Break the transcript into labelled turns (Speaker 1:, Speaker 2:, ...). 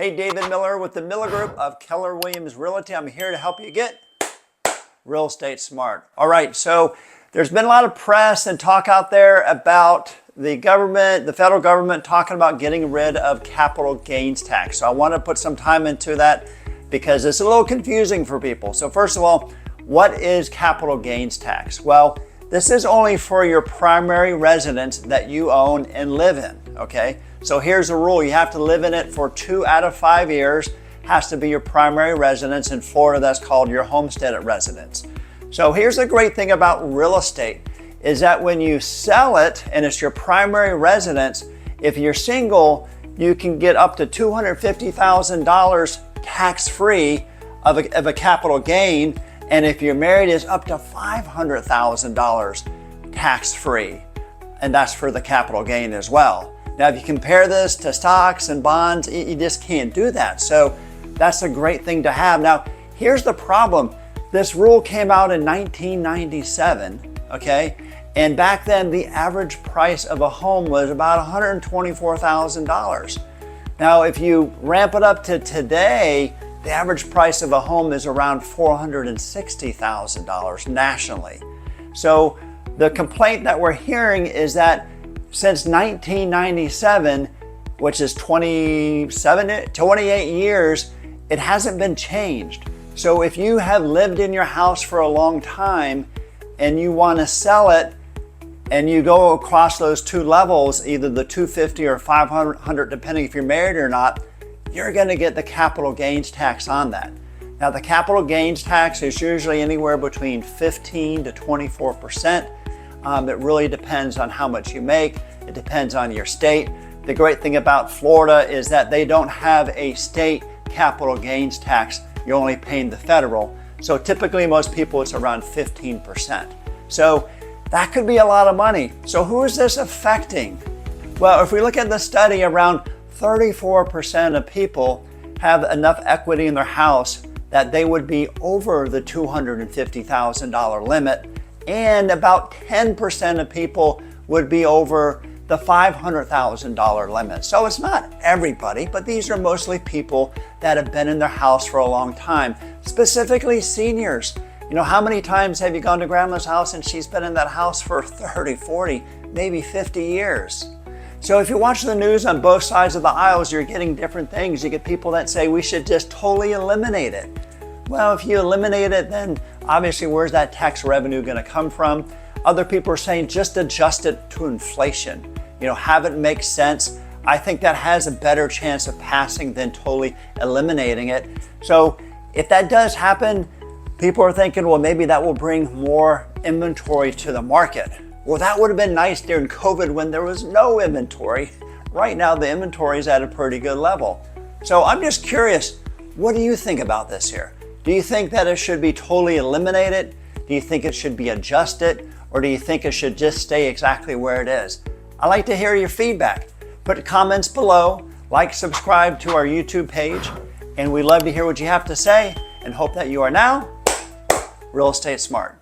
Speaker 1: Hey, David Miller with the Miller Group of Keller Williams Realty. I'm here to help you get real estate smart. All right, so there's been a lot of press and talk out there about the government, the federal government, talking about getting rid of capital gains tax. So I want to put some time into that because it's a little confusing for people. So first of all, what is capital gains tax? Well, this is only for your primary residence that you own and live in, okay? So here's the rule. You have to live in it for 2 out of 5 years. Has to be your primary residence. In Florida, that's called your homestead residence. So here's the great thing about real estate is that when you sell it and it's your primary residence, if you're single, you can get up to $250,000 tax-free of a capital gain. And if you're married, it's up to $500,000 tax-free. And that's for the capital gain as well. Now, if you compare this to stocks and bonds, you just can't do that. So that's a great thing to have. Now, here's the problem. This rule came out in 1997, okay? And back then, the average price of a home was about $124,000. Now, if you ramp it up to today, the average price of a home is around $460,000 nationally. So the complaint that we're hearing is that since 1997, which is 28 years, it hasn't been changed. So if you have lived in your house for a long time and you want to sell it and you go across those two levels, either the 250 or 500, depending if you're married or not, you're going to get the capital gains tax on that. Now, the capital gains tax is usually anywhere between 15 to 24%. It really depends on how much you make. It depends on your state. The great thing about Florida is that they don't have a state capital gains tax. You're only paying the federal. So typically most people, it's around 15%. So that could be a lot of money. So who is this affecting? Well, if we look at the study, around 34% of people have enough equity in their house that they would be over the $250,000 limit, and about 10% of people would be over the $500,000 limit. So it's not everybody, but these are mostly people that have been in their house for a long time, specifically seniors. You know, how many times have you gone to grandma's house and she's been in that house for 30, 40, maybe 50 years? So if you watch the news on both sides of the aisles, you're getting different things. You get people that say we should just totally eliminate it. Well, if you eliminate it, then obviously where's that tax revenue going to come from? Other people are saying just adjust it to inflation. You know, have it make sense. I think that has a better chance of passing than totally eliminating it. So if that does happen, people are thinking, well, maybe that will bring more inventory to the market. Well, that would have been nice during COVID when there was no inventory. Right now, the inventory is at a pretty good level. So I'm just curious, what do you think about this here? Do you think that it should be totally eliminated? Do you think it should be adjusted? Or do you think it should just stay exactly where it is? I'd like to hear your feedback. Put comments below, subscribe to our YouTube page, and we'd love to hear what you have to say and hope that you are now real estate smart.